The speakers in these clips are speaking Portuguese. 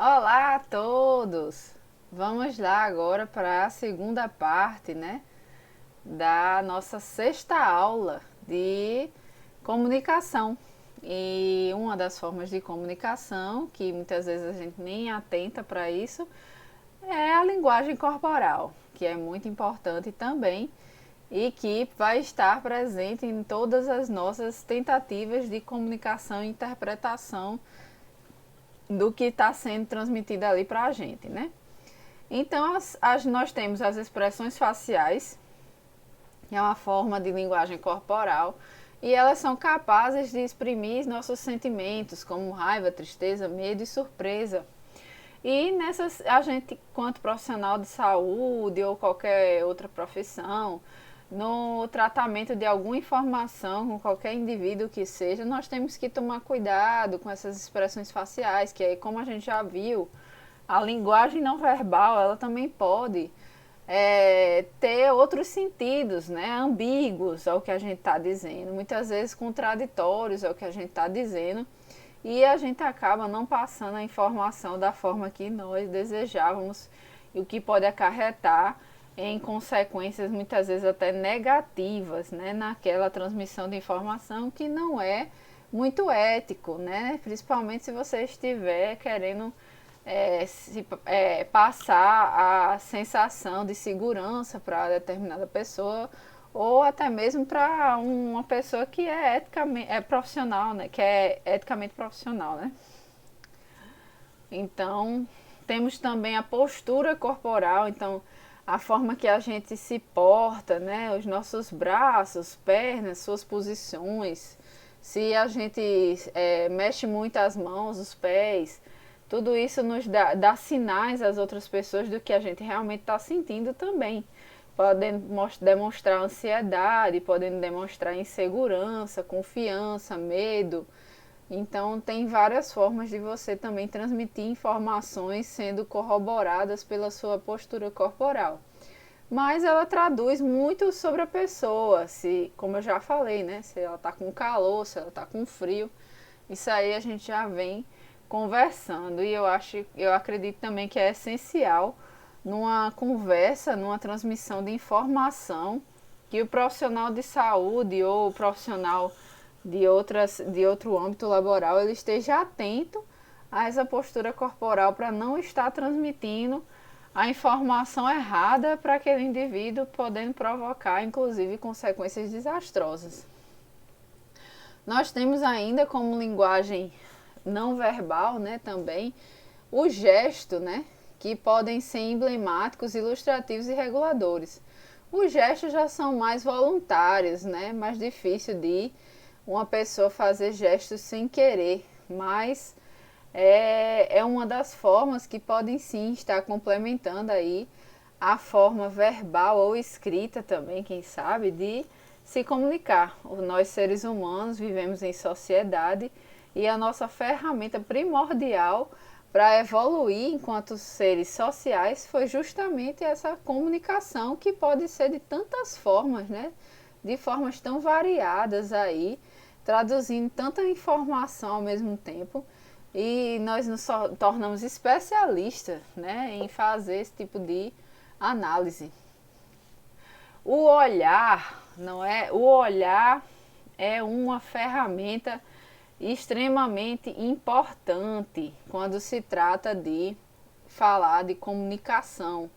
Olá a todos! Vamos lá agora para a segunda parte, né, da nossa sexta aula de comunicação. E uma das formas de comunicação, que muitas vezes a gente nem atenta para isso, é a linguagem corporal, que é muito importante também e que vai estar presente em todas as nossas tentativas de comunicação e interpretação do que está sendo transmitido ali para a gente, né? Então, nós temos as expressões faciais, que é uma forma de linguagem corporal, e elas são capazes de exprimir nossos sentimentos, como raiva, tristeza, medo e surpresa. E nessas, a gente, quanto profissional de saúde ou qualquer outra profissão, no tratamento de alguma informação com qualquer indivíduo que seja, nós temos que tomar cuidado com essas expressões faciais, que aí, como a gente já viu, a linguagem não verbal, ela também pode ter outros sentidos, né, ambíguos ao que a gente está dizendo, muitas vezes contraditórios ao que a gente está dizendo, e a gente acaba não passando a informação da forma que nós desejávamos, e o que pode acarretar em consequências muitas vezes até negativas, né, naquela transmissão de informação que não é muito ético, né, principalmente se você estiver querendo passar a sensação de segurança para determinada pessoa ou até mesmo para uma pessoa que é eticamente profissional, né? Que é eticamente profissional, né? Então temos também a postura corporal, então a forma que a gente se porta, né? Os nossos braços, pernas, suas posições. Se a gente mexe muito as mãos, os pés, tudo isso nos dá sinais às outras pessoas do que a gente realmente está sentindo também. Podem demonstrar ansiedade, podem demonstrar insegurança, confiança, medo. Então, tem várias formas de você também transmitir informações sendo corroboradas pela sua postura corporal. Mas ela traduz muito sobre a pessoa, se, como eu já falei, né? Se ela está com calor, se ela está com frio. Isso aí a gente já vem conversando e eu acredito também que é essencial numa conversa, numa transmissão de informação, que o profissional de saúde ou o profissional de outro âmbito laboral ele esteja atento a essa postura corporal para não estar transmitindo a informação errada para aquele indivíduo, podendo provocar inclusive consequências desastrosas. Nós temos ainda como linguagem não verbal, né, também o gesto, né, que podem ser emblemáticos, ilustrativos e reguladores. Os gestos já são mais voluntários, né, mais difícil de uma pessoa fazer gestos sem querer, mas é uma das formas que podem sim estar complementando aí a forma verbal ou escrita também, quem sabe, de se comunicar. Nós seres humanos vivemos em sociedade e a nossa ferramenta primordial para evoluir enquanto seres sociais foi justamente essa comunicação que pode ser de tantas formas, né? De formas tão variadas aí, traduzindo tanta informação ao mesmo tempo e nós nos tornamos especialistas, né, em fazer esse tipo de análise. O olhar, não é? O olhar é uma ferramenta extremamente importante quando se trata de falar de comunicação,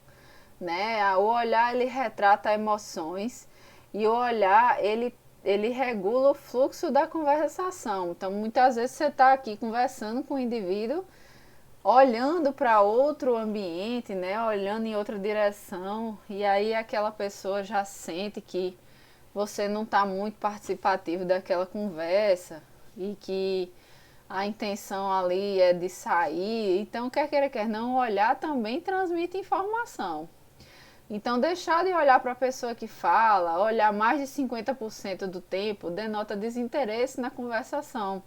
né? O olhar ele retrata emoções e o olhar ele regula o fluxo da conversação. Então, muitas vezes você está aqui conversando com o indivíduo, olhando para outro ambiente, né? Olhando em outra direção, e aí aquela pessoa já sente que você não está muito participativo daquela conversa e que a intenção ali é de sair. Então, quer queira, quer não, olhar também transmite informação. Então, deixar de olhar para a pessoa que fala, olhar mais de 50% do tempo, denota desinteresse na conversação.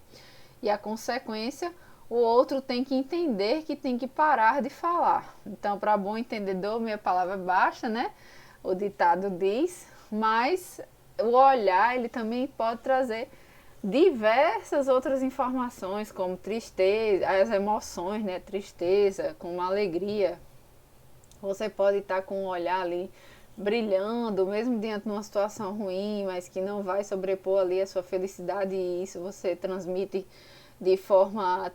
E a consequência, o outro tem que entender que tem que parar de falar. Então, para bom entendedor, minha palavra basta, né? O ditado diz, mas o olhar, ele também pode trazer diversas outras informações, como tristeza, as emoções, né? Tristeza, como alegria. Você pode estar com um olhar ali brilhando, mesmo diante de uma situação ruim, mas que não vai sobrepor ali a sua felicidade, e isso você transmite de forma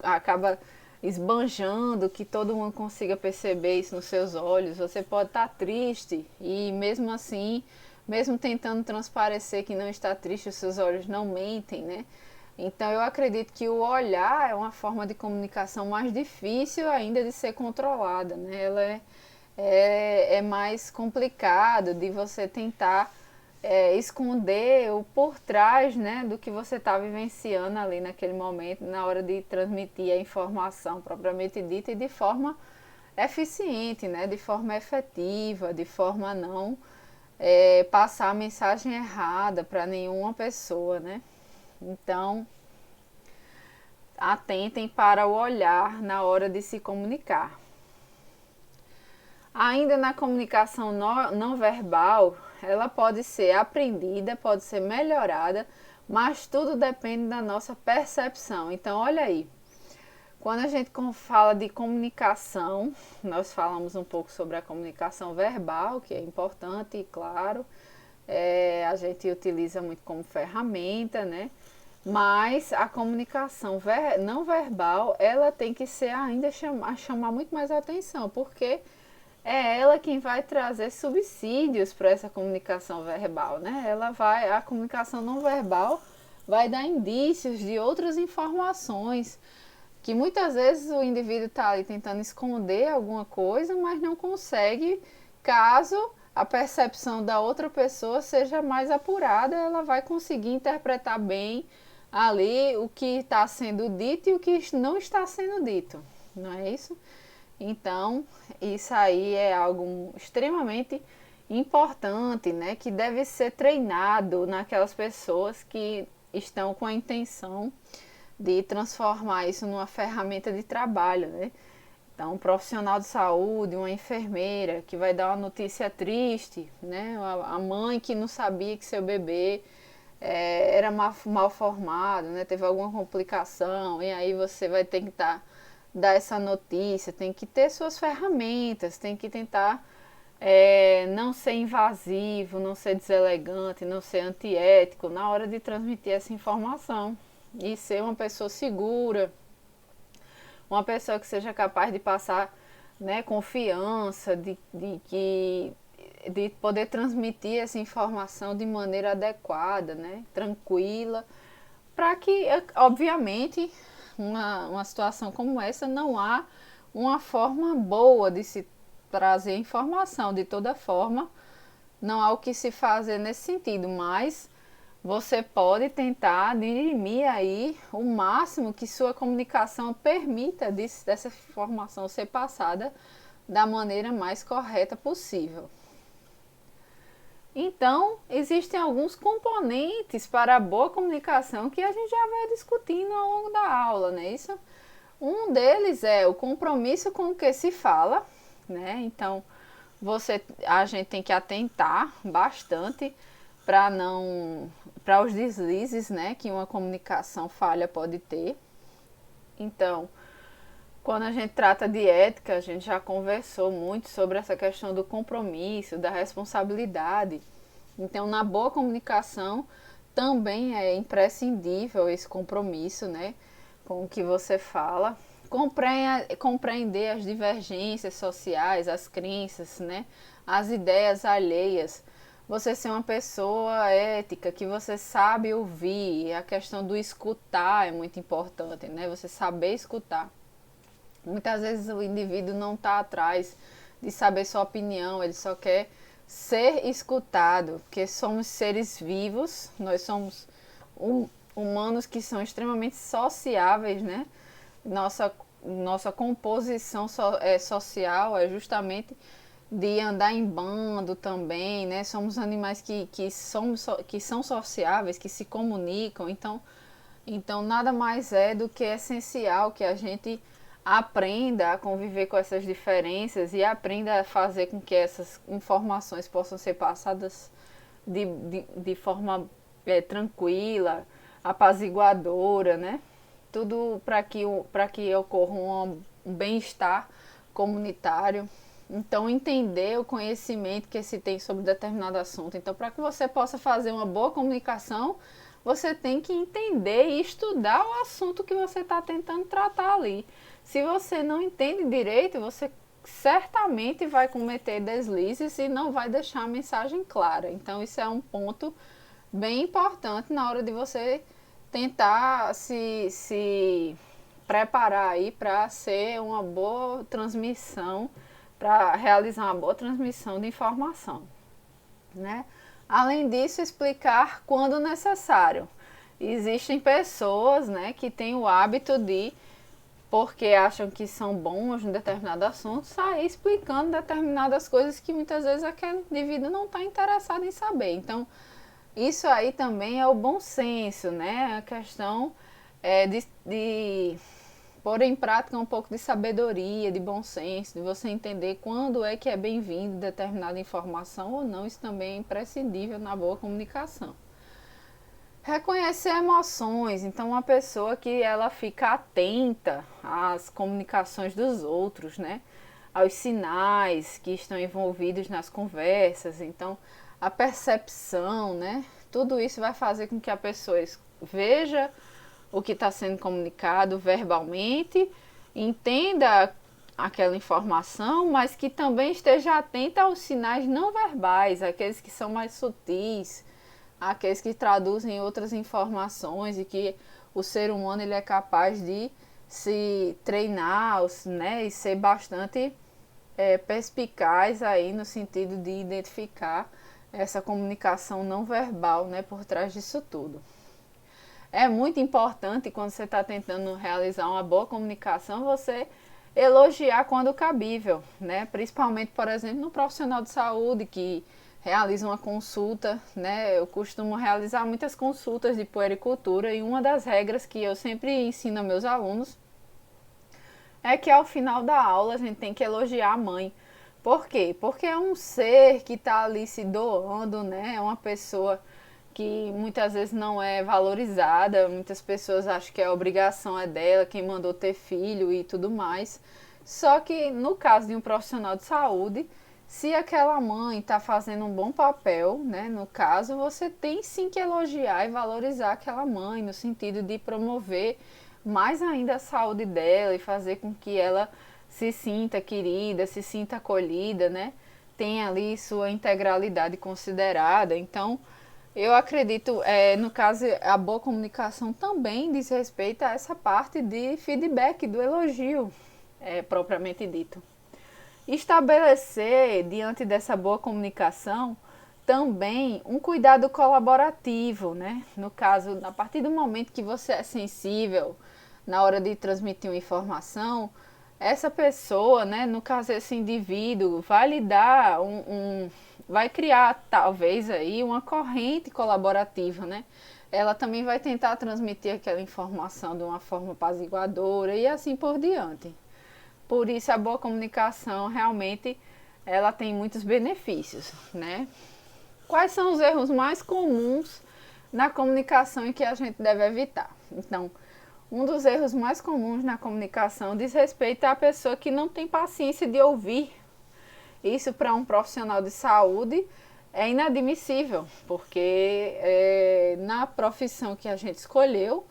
acaba esbanjando, que todo mundo consiga perceber isso nos seus olhos. Você pode estar triste e mesmo assim, mesmo tentando transparecer que não está triste, os seus olhos não mentem, né? Então eu acredito que o olhar é uma forma de comunicação mais difícil ainda de ser controlada, né? Ela é mais complicado de você tentar esconder o por trás, né, do que você está vivenciando ali naquele momento, na hora de transmitir a informação propriamente dita e de forma eficiente, né, de forma efetiva, de forma a não passar a mensagem errada para nenhuma pessoa, né? Então, atentem para o olhar na hora de se comunicar. Ainda na comunicação não verbal, ela pode ser aprendida, pode ser melhorada, mas tudo depende da nossa percepção. Então, olha aí, quando a gente fala de comunicação, nós falamos um pouco sobre a comunicação verbal, que é importante e claro, a gente utiliza muito como ferramenta, né? Mas a comunicação não verbal, ela tem que ser ainda chamar muito mais atenção, porque é ela quem vai trazer subsídios para essa comunicação verbal, né? A comunicação não verbal vai dar indícios de outras informações que muitas vezes o indivíduo está ali tentando esconder alguma coisa, mas não consegue, caso a percepção da outra pessoa seja mais apurada, ela vai conseguir interpretar bem ali o que está sendo dito e o que não está sendo dito, não é isso? Então, isso aí é algo extremamente importante, né, que deve ser treinado naquelas pessoas que estão com a intenção de transformar isso numa ferramenta de trabalho, né? Então, um profissional de saúde, uma enfermeira que vai dar uma notícia triste, né? A mãe que não sabia que seu bebê era mal formado, né? Teve alguma complicação, e aí você vai tentar dar essa notícia, tem que ter suas ferramentas, tem que tentar não ser invasivo, não ser deselegante, não ser antiético na hora de transmitir essa informação. E ser uma pessoa segura, uma pessoa que seja capaz de passar, né, confiança, de poder transmitir essa informação de maneira adequada, né, tranquila, para que, obviamente, uma situação como essa não há uma forma boa de se trazer informação. De toda forma, não há o que se fazer nesse sentido, mas você pode tentar dirimir aí o máximo que sua comunicação permita dessa informação ser passada da maneira mais correta possível. Então, existem alguns componentes para a boa comunicação que a gente já vai discutindo ao longo da aula, né? Um deles é o compromisso com o que se fala, né? Então, a gente tem que atentar bastante para os deslizes, né, que uma comunicação falha pode ter. Então, quando a gente trata de ética, a gente já conversou muito sobre essa questão do compromisso, da responsabilidade. Então, na boa comunicação, também é imprescindível esse compromisso, né, com o que você fala. Compreender as divergências sociais, as crenças, né, as ideias alheias. Você ser uma pessoa ética, que você sabe ouvir. A questão do escutar é muito importante, né? Você saber escutar. Muitas vezes o indivíduo não está atrás de saber sua opinião, ele só quer ser escutado, porque somos seres vivos, nós somos humanos que são extremamente sociáveis, né? Nossa composição social é justamente de andar em bando também, né? Somos animais que são sociáveis, que se comunicam, então nada mais é do que essencial que a gente aprenda a conviver com essas diferenças e aprenda a fazer com que essas informações possam ser passadas de forma tranquila, apaziguadora, né? Tudo para que ocorra um bem-estar comunitário. Então, entender o conhecimento que se tem sobre determinado assunto. Então, para que você possa fazer uma boa comunicação, você tem que entender e estudar o assunto que você está tentando tratar ali. Se você não entende direito, você certamente vai cometer deslizes e não vai deixar a mensagem clara. Então, isso é um ponto bem importante na hora de você tentar se preparar aí para ser uma boa transmissão, para realizar uma boa transmissão de informação, né? Além disso, explicar quando necessário. Existem pessoas, né, que têm o hábito de, porque acham que são bons em determinado assunto, sair explicando determinadas coisas que muitas vezes aquele indivíduo não está interessado em saber. Então, isso aí também é o bom senso, né? A questão de pôr em prática um pouco de sabedoria, de bom senso, de você entender quando é que é bem-vindo determinada informação ou não. Isso também é imprescindível na boa comunicação. Reconhecer emoções. Então, uma pessoa que ela fica atenta às comunicações dos outros, né? Aos sinais que estão envolvidos nas conversas. Então, a percepção, né? Tudo isso vai fazer com que a pessoa veja o que está sendo comunicado verbalmente, entenda aquela informação, mas que também esteja atenta aos sinais não verbais, aqueles que são mais sutis, aqueles que traduzem outras informações e que o ser humano ele é capaz de se treinar, né, e ser bastante perspicaz aí no sentido de identificar essa comunicação não verbal, né, por trás disso tudo. É muito importante quando você está tentando realizar uma boa comunicação, você elogiar quando cabível, né? Principalmente, por exemplo, no profissional de saúde que realiza uma consulta, né? Eu costumo realizar muitas consultas de puericultura e uma das regras que eu sempre ensino a meus alunos é que ao final da aula a gente tem que elogiar a mãe. Por quê? Porque é um ser que está ali se doando, né? É uma pessoa que muitas vezes não é valorizada, muitas pessoas acham que a obrigação é dela, quem mandou ter filho e tudo mais. Só que no caso de um profissional de saúde, se aquela mãe está fazendo um bom papel, né, no caso, você tem sim que elogiar e valorizar aquela mãe, no sentido de promover mais ainda a saúde dela e fazer com que ela se sinta querida, se sinta acolhida, né? Tenha ali sua integralidade considerada. Então, eu acredito, no caso, a boa comunicação também diz respeito a essa parte de feedback, do elogio, propriamente dito. Estabelecer, diante dessa boa comunicação, também um cuidado colaborativo, né? No caso, a partir do momento que você é sensível na hora de transmitir uma informação, essa pessoa, né, no caso esse indivíduo, vai lhe dar vai criar talvez aí uma corrente colaborativa, né? Ela também vai tentar transmitir aquela informação de uma forma apaziguadora e assim por diante. Por isso a boa comunicação realmente ela tem muitos benefícios, né? Quais são os erros mais comuns na comunicação e que a gente deve evitar? Então, um dos erros mais comuns na comunicação diz respeito à pessoa que não tem paciência de ouvir. Isso para um profissional de saúde é inadmissível, porque na profissão que a gente escolheu,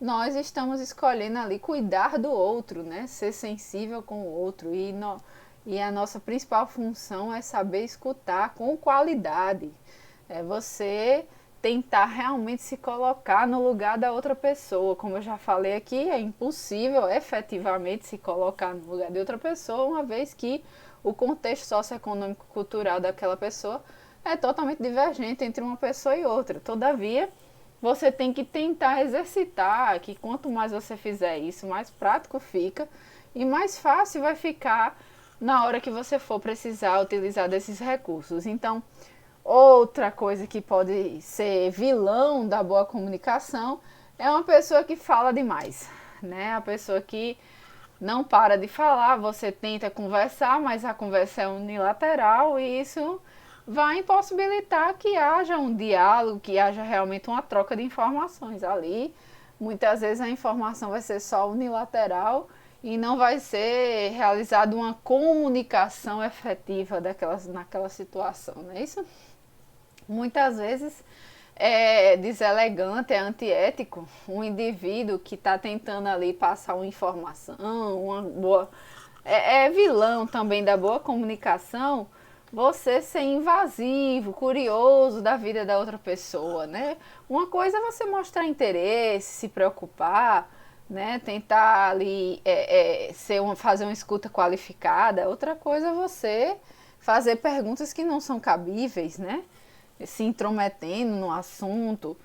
nós estamos escolhendo ali cuidar do outro, né? Ser sensível com o outro e a nossa principal função é saber escutar com qualidade. É você tentar realmente se colocar no lugar da outra pessoa. Como eu já falei aqui, é impossível efetivamente se colocar no lugar de outra pessoa, uma vez que o contexto socioeconômico cultural daquela pessoa é totalmente divergente entre uma pessoa e outra. Todavia, você tem que tentar exercitar, que quanto mais você fizer isso, mais prático fica e mais fácil vai ficar na hora que você for precisar utilizar desses recursos. Então, outra coisa que pode ser vilão da boa comunicação é uma pessoa que fala demais, né? A pessoa que não para de falar, você tenta conversar, mas a conversa é unilateral e isso vai impossibilitar que haja um diálogo, que haja realmente uma troca de informações ali. Muitas vezes a informação vai ser só unilateral e não vai ser realizada uma comunicação efetiva naquela situação, não é isso? Muitas vezes é deselegante, é antiético um indivíduo que está tentando ali passar uma informação, uma boa. É vilão também da boa comunicação você ser invasivo, curioso da vida da outra pessoa, né? Uma coisa é você mostrar interesse, se preocupar, né? Tentar ali fazer uma escuta qualificada. Outra coisa é você fazer perguntas que não são cabíveis, né? Se intrometendo no assunto,